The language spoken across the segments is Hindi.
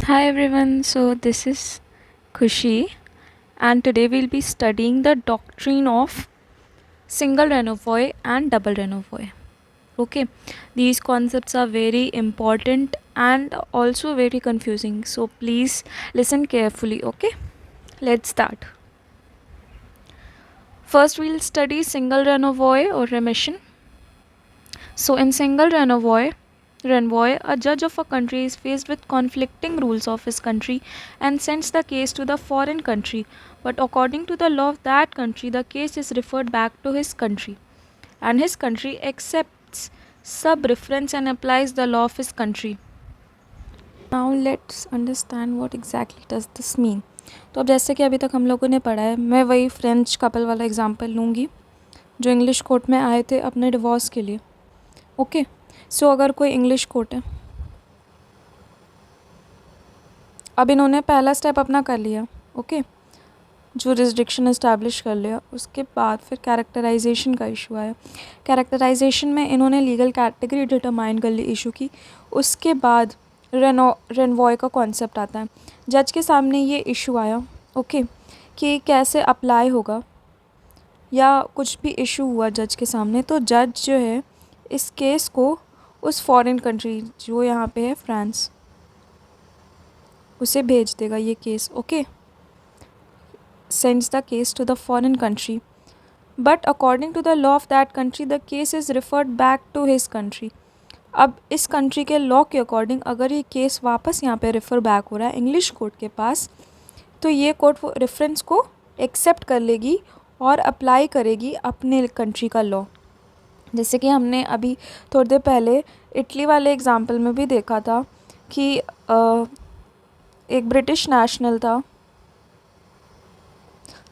Hi everyone, so this is Khushi, and today we'll be studying the doctrine of single Renovoy and double Renovoy. Okay, these concepts are very important and also very confusing, so please listen carefully. Okay, let's start. First, we'll study single Renovoy or remission. So, in single Renvoy, a judge of a country is faced with conflicting rules of his country and sends the case to the foreign country. But according to the law of that country, the case is referred back to his country, and his country accepts sub reference and applies the law of his country. Now let's understand what exactly does this mean. तो अब जैसे कि अभी तक हम लोगों ने पढ़ा है, मैं वही फ्रेंच कपल वाला एग्जांपल लूँगी जो इंग्लिश कोर्ट में आए थे अपने डिवोर्स के लिए. ओके, सो अगर कोई इंग्लिश कोर्ट है, अब इन्होंने पहला स्टेप अपना कर लिया. ओके, जुरिस्डिक्शन इस्टेब्लिश कर लिया. उसके बाद फिर कैरेक्टराइजेशन का इशू आया. कैरेक्टराइजेशन में इन्होंने लीगल कैटेगरी डिटरमाइन कर ली इशू की. उसके बाद रेनवॉय का कॉन्सेप्ट आता है. जज के सामने ये इशू आया, ओके, कि कैसे अप्लाई होगा या कुछ भी इशू हुआ जज के सामने, तो जज जो है इस केस को उस फॉरेन कंट्री जो यहाँ पे है फ्रांस, उसे भेज देगा ये case. Okay, sends the case to the foreign country, but according to the law of that country the case is referred back to his country. अब इस कंट्री के लॉ के अकॉर्डिंग अगर ये केस वापस यहाँ पे रेफ़र बैक हो रहा है इंग्लिश कोर्ट के पास, तो ये कोर्ट वो रेफरेंस को एक्सेप्ट कर लेगी और अप्लाई करेगी अपने कंट्री का लॉ. जैसे कि हमने अभी थोड़ी देर पहले इटली वाले एग्जाम्पल में भी देखा था कि एक ब्रिटिश नेशनल था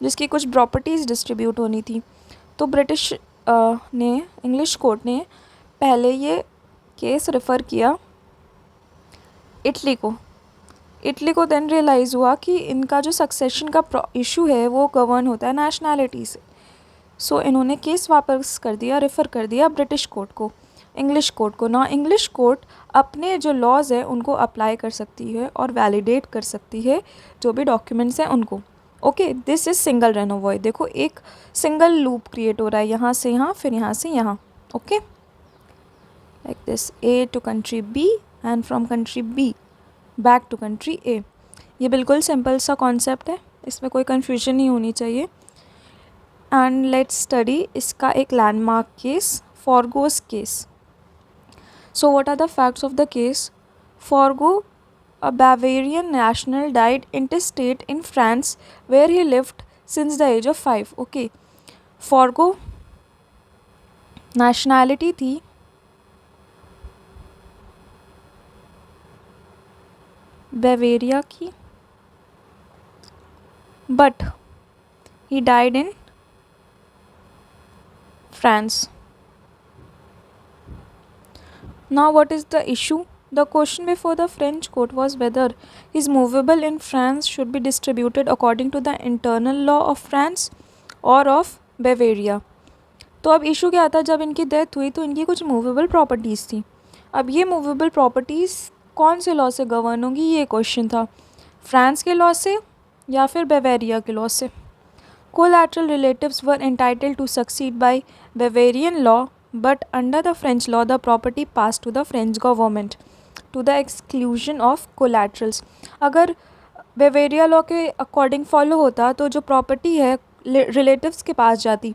जिसकी कुछ प्रॉपर्टीज़ डिस्ट्रीब्यूट होनी थी. तो ब्रिटिश ने इंग्लिश कोर्ट ने पहले ये केस रेफ़र किया इटली को देन रियलाइज़ हुआ कि इनका जो सक्सेशन का इशू है वो गवर्न होता है नेशनैलिटी से. सो इन्होंने केस वापस कर दिया, रेफ़र कर दिया ब्रिटिश कोर्ट को, इंग्लिश कोर्ट को. ना इंग्लिश कोर्ट अपने जो लॉज है उनको अप्लाई कर सकती है और वैलिडेट कर सकती है जो भी डॉक्यूमेंट्स हैं उनको. Okay, this is single renvoi. देखो एक सिंगल लूप क्रिएट हो रहा है, यहाँ से यहाँ फिर यहाँ से यहाँ. Okay, like this, A to country B and from country B back to country A. ये बिल्कुल सिंपल सा कॉन्सेप्ट है, इसमें कोई कन्फ्यूजन नहीं होनी चाहिए. एंड लेट्स स्टडी इसका एक landmark case, Forgo's case. So what are the facts of the case? Forgo, a Bavarian national, died intestate in France where he lived since the age of 5. Okay, forgo nationality थी Bavaria की, but he died in France. Now what is the issue? The question before the French court was whether his movable in France should be distributed according to the internal law of France or of Bavaria. तो अब इशू क्या था, जब इनकी डेथ हुई तो इनकी कुछ मूवेबल प्रॉपर्टीज़ थी. अब ये मूवेबल प्रॉपर्टीज़ कौन से लॉ से गवर्न होंगी, ये क्वेश्चन था. फ्रांस के लॉ से या फिर बेवेरिया के लॉ से. Collateral relatives were entitled to succeed by Bavarian law, but under the French law the property passed to the French government to the exclusion of collaterals. अगर बेवेरिया लॉ के अकॉर्डिंग फॉलो होता तो जो प्रॉपर्टी है रिलेटिव्स के पास जाती,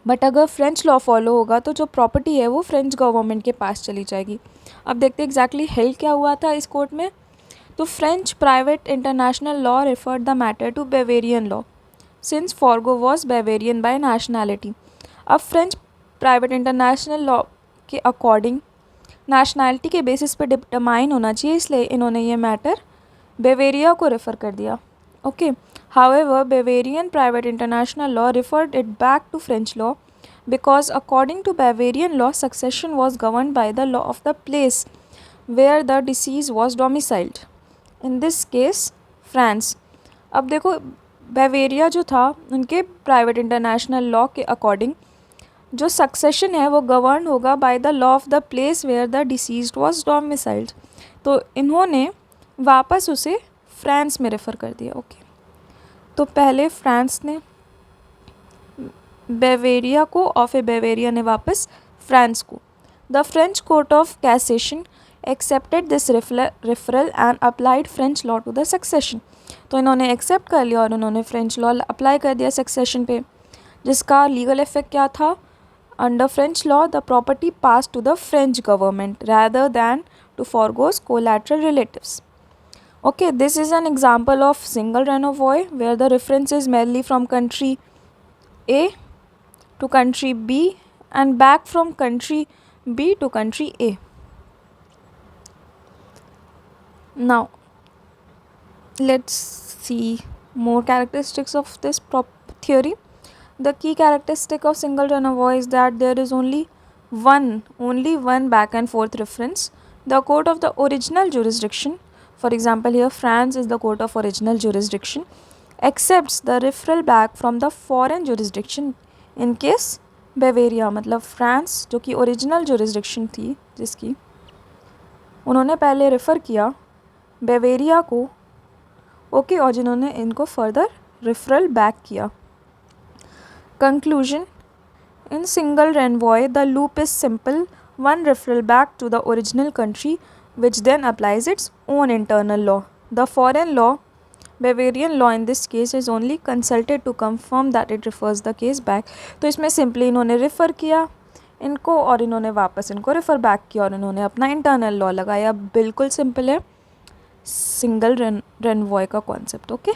बट अगर फ्रेंच लॉ फॉलो होगा तो जो प्रॉपर्टी है वो फ्रेंच गवर्नमेंट के पास चली जाएगी. अब देखते एग्जैक्टली हेल्ड क्या हुआ था इस कोर्ट में. तो French private international law referred the matter to Bavarian law since Forgo was Bavarian by nationality. अब फ्रेंच प्राइवेट इंटरनेशनल लॉ के अकॉर्डिंग नेशनैलिटी के बेसिस पे डिटरमाइन होना चाहिए, इसलिए इन्होंने ये मैटर बेवेरिया को रेफ़र कर दिया. Okay, however Bavarian private international law referred it back to French law because according to Bavarian law succession was govern by the law of the place where the deceased was domiciled, in this case France. अब देखो बेवेरिया जो था उनके प्राइवेट इंटरनेशनल लॉ के अकॉर्डिंग जो सक्सेशन है वो गवर्न होगा by the law of the place where the deceased was domiciled. तो इन्होंने वापस उसे फ्रांस में रेफ़र कर दिया। ओके, तो पहले फ्रांस ने बेवेरिया को और फिर बेवेरिया ने वापस फ्रांस को। The French court of cassation accepted this referral and applied French law to the succession. तो इन्होंने एक्सेप्ट कर लिया और उन्होंने फ्रेंच लॉ अप्लाई कर दिया सक्सेशन पे, जिसका लीगल इफेक्ट क्या था? Under French law the property pass to the French government rather than to forgo's collateral relatives. Okay, this is an example of single renvoi where the reference is merely from country A to country B and back from country B to country A. Now let's see more characteristics of this theory. The key characteristic of single renvoi is that there is only one back and forth reference. The court of the original jurisdiction, for example here France is the court of original jurisdiction, accepts the referral back from the foreign jurisdiction in case बेवेरिया, मतलब फ्रांस जो कि ओरिजिनल जुरिस्डिक्शन थी जिसकी, उन्होंने पहले रेफ़र किया बेवेरिया को, ओके, और जिन्होंने इनको फर्दर रेफरल बैक किया। Conclusion, in single renvoi the loop is simple, one referral back to the original country which then applies its own internal law. The foreign law, Bavarian law in this case, is only consulted to confirm that it refers the case back. तो इसमें सिंपली इन्होंने रेफ़र किया इनको और इन्होंने वापस इनको रेफ़र बैक किया और इन्होंने अपना इंटरनल लॉ लगाया। बिल्कुल सिंपल है सिंगल रेनवॉय का concept. Okay,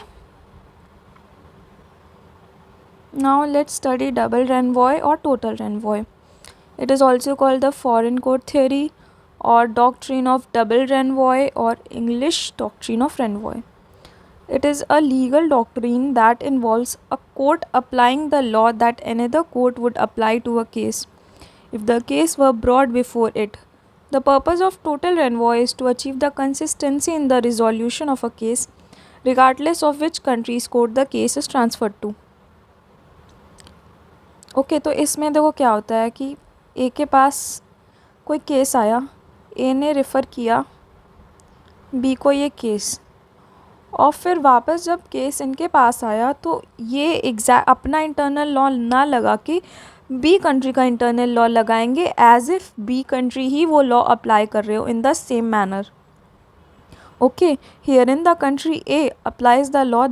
now let's study double renvoi or total renvoi. It is also called the foreign court theory or doctrine of double renvoi or English doctrine of renvoi. It is a legal doctrine that involves a court applying the law that another court would apply to a case if the case were brought before it. The purpose of total renvoi is to achieve the consistency in the resolution of a case regardless of which country's court the case is transferred to. Okay, तो इसमें देखो क्या होता है कि ए के पास कोई केस आया, ए ने रेफ़र किया बी को ये केस, और फिर वापस जब केस इनके पास आया तो ये अपना इंटरनल लॉ ना लगा के बी कंट्री का इंटरनल लॉ लगाएंगे एज इफ़ बी कंट्री ही वो लॉ अप्लाई कर रहे हो in the same manner. Okay, here in the country A applies the law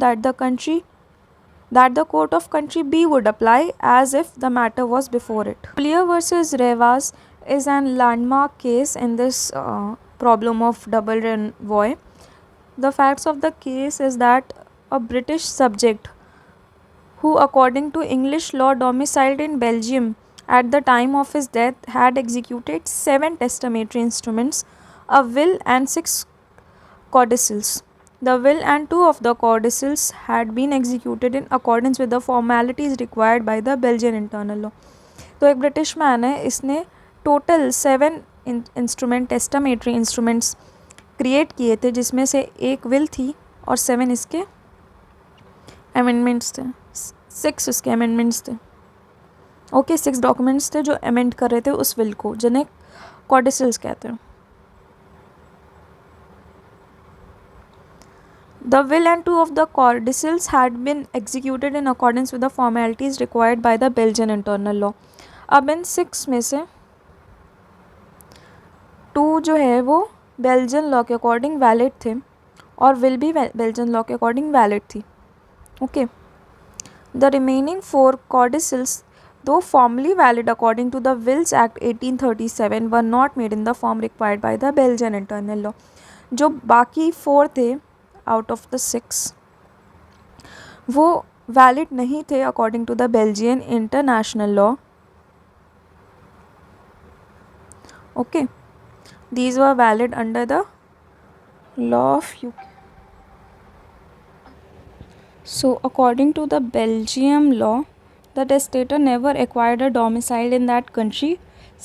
that the court of country B would apply as if the matter was before it. Collier versus Revas is an landmark case in this problem of double renvoi. The facts of the case is that a British subject who according to English law domiciled in Belgium at the time of his death had executed 7 testamentary instruments, a will and 6 codicils. The will and 2 of the codicils had been executed in accordance with the formalities required by the Belgian internal law. तो एक ब्रिटिश मैन है, इसने टोटल 7 इंस्ट्रूमेंट टेस्टामेटरी इंस्ट्रूमेंट्स क्रिएट किए थे, जिसमें से एक विल थी और 7 इसके अमेंडमेंट्स थे, 6 इसके अमेंडमेंट्स थे. ओके, 6 डॉक्यूमेंट्स थे जो अमेंड कर रहे थे उस विल को, जिन्हें कॉडिसल्स कहते हैं. The will and 2 of the codicils had been executed in accordance with the formalities required by the Belgian internal law. अब इन 6 में से 2 जो है वो बेल्जियन लॉ के अकॉर्डिंग वैलिड थे और विल भी बेल्जियन लॉ के अकॉर्डिंग वैलिड थी. Okay, the remaining 4 codicils, though formally valid according to the Wills Act 1837, were not made in the form required by the Belgian internal law. जो बाकी 4 थे आउट ऑफ द 6 वो वैलिड नहीं थे according to the Belgian international law. Okay, these were valid under the law of UK. So according to the Belgium law the testator never acquired a domicile in that country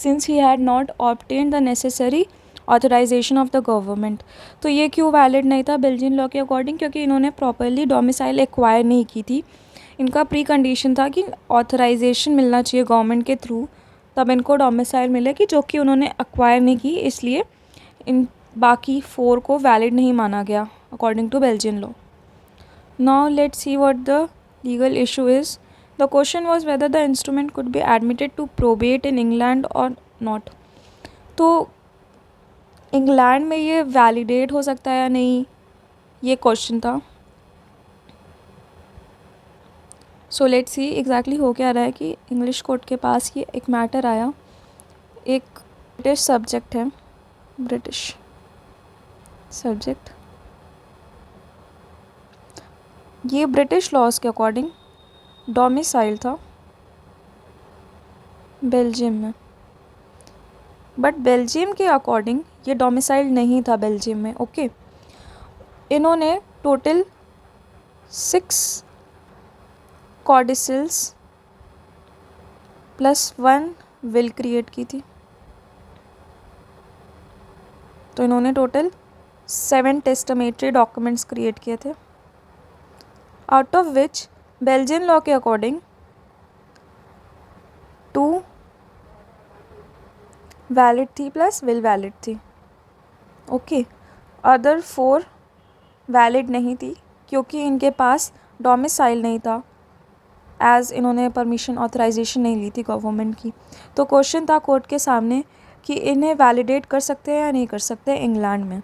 since he had not obtained the necessary authorisation of the government. तो ये क्यों वैलिड नहीं था बेल्जियन लॉ के अकॉर्डिंग? क्योंकि इन्होंने प्रॉपरली डोमिसाइल एक्वायर नहीं की थी. इनका प्री कंडीशन था कि ऑथराइजेशन मिलना चाहिए गवर्नमेंट के थ्रू, तब इनको डोमिसाइल मिले, कि जो कि उन्होंने एक्वायर नहीं की, इसलिए बाकी 4 को वैलिड नहीं माना गया according to Belgian law. Now let's see what the legal issue is. The question was whether the instrument could be admitted to probate in England और नॉट. तो इंग्लैंड में ये वैलिडेट हो सकता है या नहीं, ये क्वेश्चन था. सो लेट्स सी एग्जैक्टली हो क्या रहा है कि इंग्लिश कोर्ट के पास ये एक मैटर आया. एक ब्रिटिश सब्जेक्ट है, ब्रिटिश सब्जेक्ट, ये ब्रिटिश लॉज के अकॉर्डिंग डोमिसाइल था बेल्जियम में, बट बेल्जियम के अकॉर्डिंग ये डोमिसाइल नहीं था बेल्जियम में. ओके, इन्होंने टोटल 6 कॉडिसिल्स +1 विल क्रिएट की थी. तो इन्होंने टोटल 7 टेस्टामेटरी डॉक्यूमेंट्स क्रिएट किए थे, out of which Belgian law के अकॉर्डिंग 2 वैलिड थी प्लस विल वैलिड थी. ओके, अदर 4 वैलिड नहीं थी क्योंकि इनके पास डोमिसाइल नहीं था, एज इन्होंने परमिशन ऑथराइजेशन नहीं ली थी गवर्नमेंट की. तो क्वेश्चन था कोर्ट के सामने कि इन्हें वैलिडेट कर सकते हैं या नहीं कर सकते इंग्लैंड में.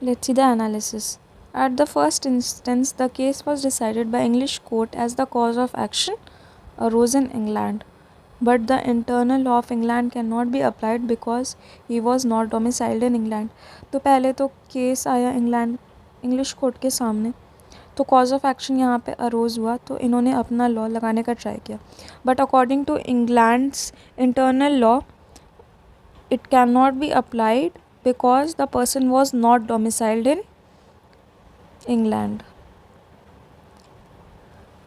Let's see the analysis. At the first instance the case was decided by English court as the cause of action arose in England, but the internal law of England can not be applied because he was not domiciled in England. तो पहले तो केस आया इंग्लिश कोर्ट के सामने, तो कॉज ऑफ एक्शन यहाँ पे अरोज हुआ, तो इन्होंने अपना लॉ लगाने का ट्राई किया. But according to England's internal law it can not be applied because the person was not domiciled in England.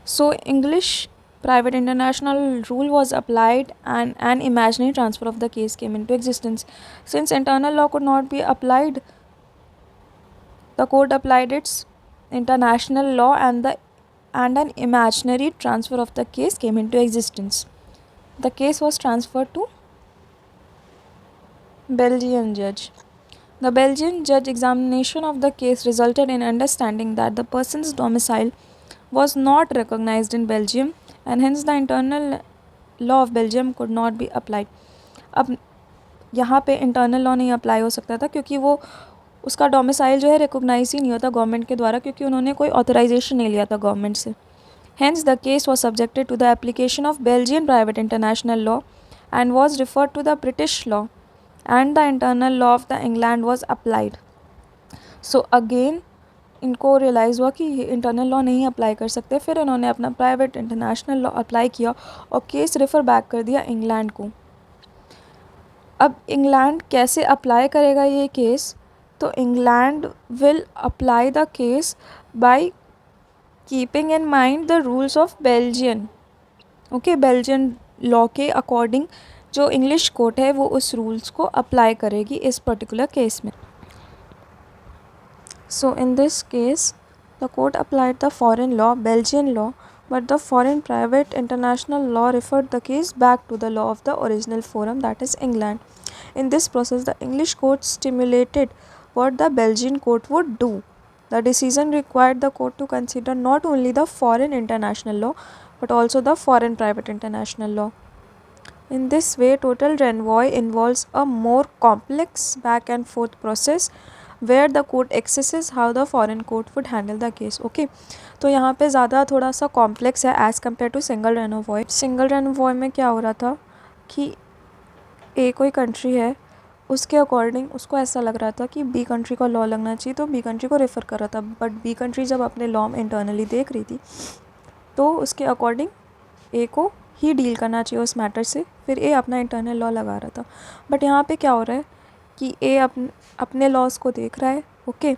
So English private international rule was applied and an imaginary transfer of the case came into existence. Since internal law could not be applied, the court applied its international law and an imaginary transfer of the case came into existence. The case was transferred to Belgian judge. The Belgian judge examination of the case resulted in understanding that the person's domicile was not recognized in Belgium and hence the internal law of Belgium could not be applied. अब यहाँ पे इंटरनल लॉ नहीं अप्लाई हो सकता था क्योंकि वो उसका डोमिसाइल जो है रिकोगनाइज ही नहीं होता गवर्नमेंट के द्वारा, क्योंकि उन्होंने कोई ऑथराइजेशन नहीं लिया था गवर्नमेंट से. Hence the case was subjected to the application of Belgian private international law and was referred to the British law and the internal law of the England was applied. So again इनको रियलाइज़ हुआ कि ये इंटरनल लॉ नहीं अप्लाई कर सकते, फिर इन्होंने अपना प्राइवेट इंटरनेशनल लॉ अप्लाई किया और केस रेफ़र बैक कर दिया इंग्लैंड को. अब इंग्लैंड कैसे अप्लाई करेगा ये केस? तो England will apply the case by keeping in mind the rules of Belgian. Okay, Belgian law के अकॉर्डिंग जो इंग्लिश कोर्ट है वो उस रूल्स को अप्लाई करेगी इस पर्टिकुलर केस में. So in this case, the court applied the foreign law, Belgian law, but the foreign private international law referred the case back to the law of the original forum, that is England. In this process, the English court stimulated what the Belgian court would do. The decision required the court to consider not only the foreign international law, but also the foreign private international law. In this way, total renvoi involves a more complex back and forth process where the court accesses how the foreign court would handle the case. Okay, तो यहाँ पे ज़्यादा थोड़ा सा कॉम्प्लेक्स है as compared to single renvoi. Single renvoi में क्या हो रहा था कि ए कोई कंट्री है, उसके अकॉर्डिंग उसको ऐसा लग रहा था कि बी कंट्री का लॉ लगना चाहिए, तो बी कंट्री को रेफ़र कर रहा था. बट बी कंट्री जब अपने लॉ में इंटरनली देख रही थी तो उसके अकॉर्डिंग ए को ही डील करना चाहिए उस मैटर से, फिर ए अपना इंटरनल लॉ लगा रहा था. बट यहाँ पे क्या हो रहा है कि ए अपने लॉज को देख रहा है. ओके,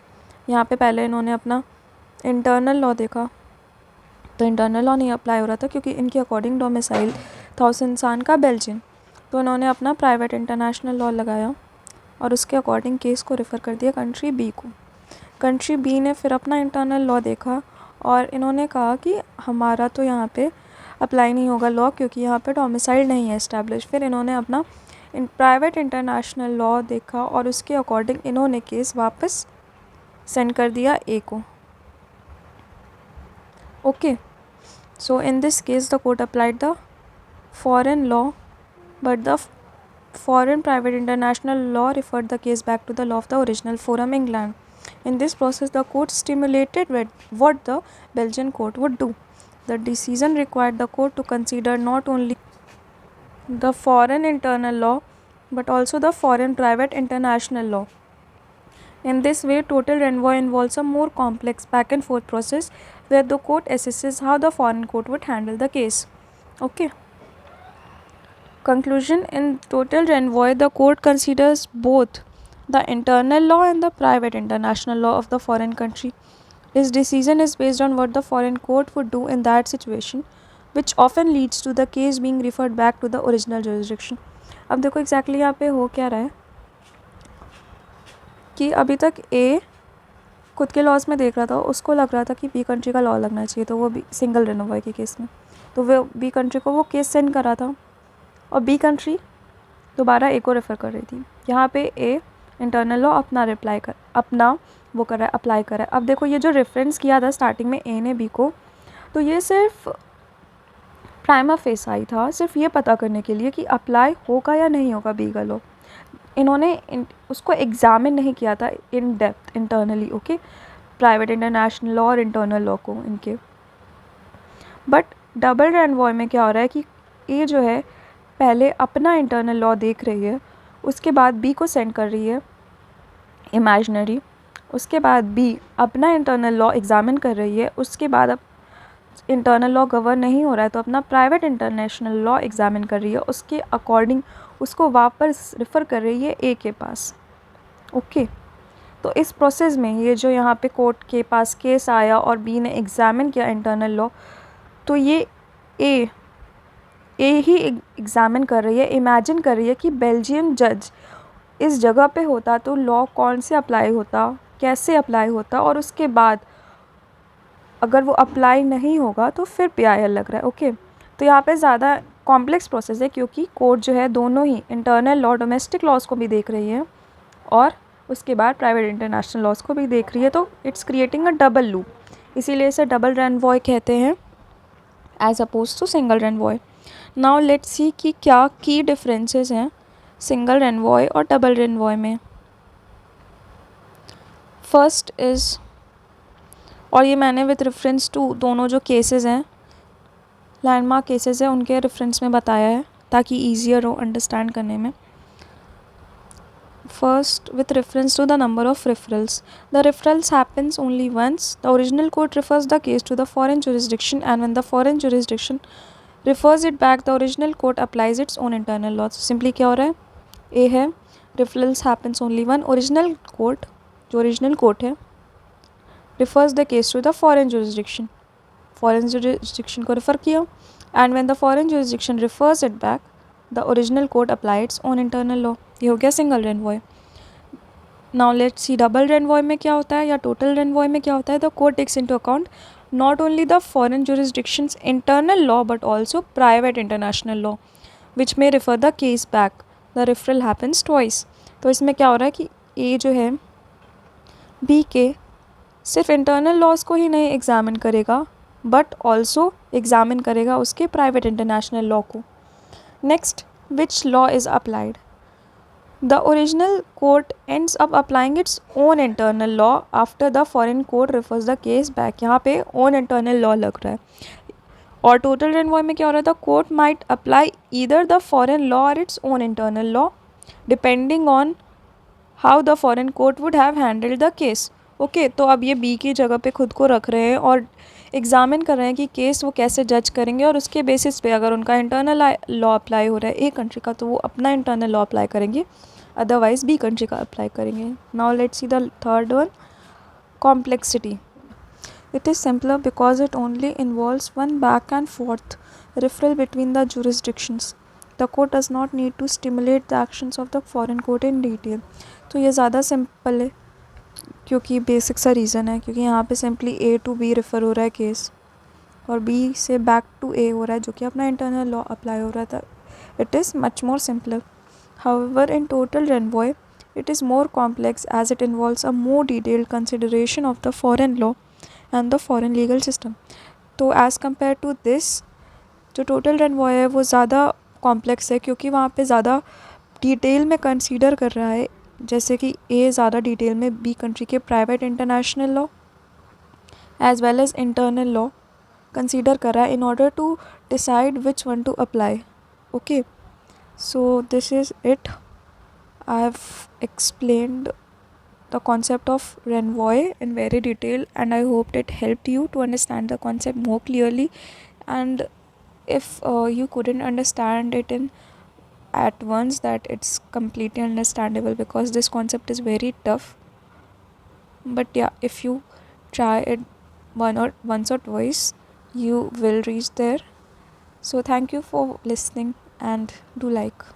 यहाँ पे पहले इन्होंने अपना इंटरनल लॉ देखा तो इंटरनल लॉ नहीं अप्लाई हो रहा था क्योंकि इनके अकॉर्डिंग डोमिसाइल था उस इंसान का बेल्जियम. तो इन्होंने अपना प्राइवेट इंटरनेशनल लॉ लगाया और उसके अकॉर्डिंग केस को रेफ़र कर दिया कंट्री बी को. कंट्री बी ने फिर अपना इंटरनल लॉ देखा और इन्होंने कहा कि हमारा तो यहाँ पे अप्लाई नहीं होगा लॉ क्योंकि यहाँ पे डोमिसाइल नहीं है इस्टेब्लिश. फिर इन्होंने अपना इन प्राइवेट इंटरनेशनल लॉ देखा और उसके अकॉर्डिंग इन्होंने केस वापस सेंड कर दिया ए को. Okay, so in this case the court applied the foreign law but the foreign private international law referred the case back to the law of the original forum England. In this process, the court stimulated what the Belgian court would do. The decision required the court to consider not only the foreign internal law but also the foreign private international law. In this way, total renvoi involves a more complex back and forth process where the court assesses how the foreign court would handle the case. Okay. Conclusion: in total renvoi, the court considers both the internal law and the private international law of the foreign country. Its decision is based on what the foreign court would do in that situation, which often leads to the case being referred back to the original jurisdiction. अब देखो exactly यहाँ पे हो क्या रहा है कि अभी तक ए खुद के लॉज में देख रहा था, उसको लग रहा था कि बी कंट्री का लॉ लगना चाहिए, तो वो बी सिंगल रेनोवाई के केस में, तो वो बी कंट्री को वो केस सेंड करा था और बी कंट्री दोबारा ए को रेफ़र कर रही थी. यहाँ पे ए इंटरनल लॉ अपना वो कर रहा है, अप्लाई कर रहा है. अब देखो ये जो रेफरेंस किया था स्टार्टिंग में ए ने बी को, तो ये सिर्फ प्राइमा फेसाई था, सिर्फ ये पता करने के लिए कि अप्लाई होगा या नहीं होगा बी का लॉ. इन्होंने उसको एग्जामिन नहीं किया था in depth internally. Okay, private international law और इंटरनल लॉ को इनके. बट डबल रेनवॉय में क्या हो रहा है कि ए जो है पहले अपना इंटरनल लॉ देख रही है, उसके बाद बी को सेंड कर रही है इमेजिनरी, उसके बाद बी अपना इंटरनल लॉ एग्जामिन कर रही है, उसके बाद अब इंटरनल लॉ गवर्न नहीं हो रहा है तो अपना प्राइवेट इंटरनेशनल लॉ एग्जामिन कर रही है, उसके अकॉर्डिंग उसको वापस रेफ़र कर रही है ए के पास. ओके, तो इस प्रोसेस में ये जो यहाँ पे कोर्ट के पास केस आया और बी ने एग्जामिन किया इंटरनल लॉ, तो ये ए ही एग्जामिन कर रही है, इमेजिन कर रही है कि बेल्जियम जज इस जगह पे होता तो लॉ कौन से अप्लाई होता, कैसे अप्लाई होता, और उसके बाद अगर वो अप्लाई नहीं होगा तो फिर PIL लग रहा है. ओके, तो यहाँ पे ज़्यादा कॉम्प्लेक्स प्रोसेस है क्योंकि कोर्ट जो है दोनों ही इंटरनल लॉ डोमेस्टिक लॉज को भी देख रही है और उसके बाद प्राइवेट इंटरनेशनल लॉज को भी देख रही है, तो it's creating a double loop. इसीलिए इसे डबल रेनवॉय कहते हैं as opposed to single renvoi. Now let's see कि क्या की डिफरेंसेस हैं सिंगल रेनवॉय और डबल रेनवॉय में. फर्स्ट इज़, और ये मैंने विथ रेफरेंस टू दोनों जो केसेस हैं लैंडमार्क केसेस हैं उनके रेफरेंस में बताया है ताकि ईजियर हो अंडरस्टैंड करने में. First, with reference to the number of referrals. The referrals happens only once. The original court refers the case to the foreign jurisdiction, and when the foreign jurisdiction refers it back, the original court applies its own internal law. So simply क्या हो रहा है, A है referrals happens only one. Original court, जो original court है, refers the case to the foreign jurisdiction. Foreign jurisdiction को refer किया, and when the foreign jurisdiction refers it back, the original court applies its own internal law. ये हो गया single renvoi. Now let's see double renvoi में क्या होता है या टोटल रेनवॉय में क्या होता है. The court takes into account not only the foreign jurisdictions internal law but also private international law which में refer the case back. The referral happens twice. तो इसमें क्या हो रहा है कि ए जो है बी के सिर्फ इंटरनल लॉज को ही नहीं एग्जामिन करेगा बट ऑल्सो एग्जामिन करेगा उसके प्राइवेट इंटरनेशनल लॉ को. Next, which law is applied? The original court ends up applying its own internal law after the foreign court refers the case back. यहाँ पे own internal law लग रहा है. और total renvoi में क्या हो रहा है, the court might apply either the foreign law or its own internal law depending on how the foreign court would have handled the case. Okay, तो अब ये बी की जगह पे खुद को रख रहे हैं और एग्जामिन कर रहे हैं कि केस वो कैसे जज करेंगे और उसके बेसिस पे अगर उनका इंटरनल लॉ अप्लाई हो रहा है ए कंट्री का तो वो अपना इंटरनल लॉ अप्लाई करेंगे, अदरवाइज़ बी कंट्री का अप्लाई करेंगे. Now let's see the third one, complexity. It is simpler because it only involves one back and forth referral between the jurisdictions. The court does not need to stimulate the actions of the foreign court in detail. तो ये ज़्यादा सिंपल है क्योंकि बेसिक सा रीज़न है, क्योंकि यहाँ पे simply A to B refer हो रहा है केस और बी से बैक टू ए हो रहा है जो कि अपना इंटरनल लॉ अप्लाई हो रहा था. It is much more simpler. However, in Total Renvoy, it is more complex as it involves a more detailed consideration of the foreign law and the foreign legal system. तो एज़ कम्पेयर टू दिस, जो टोटल रेनवॉय है वो ज़्यादा कॉम्प्लेक्स है, क्योंकि वहाँ पे ज़्यादा डिटेल में कंसीडर कर रहा है, जैसे कि ए ज़्यादा डिटेल में बी कंट्री के private international law as well as internal law consider कर रहा है in order to decide which one to apply. Okay, so this is it. I have explained the concept of Renvoy in very detail, and I hoped it helped you to understand the concept more clearly. And if you couldn't understand it in at once, that it's completely understandable because this concept is very tough. But yeah, if you try it once or twice, you will reach there. So thank you for listening, and do like.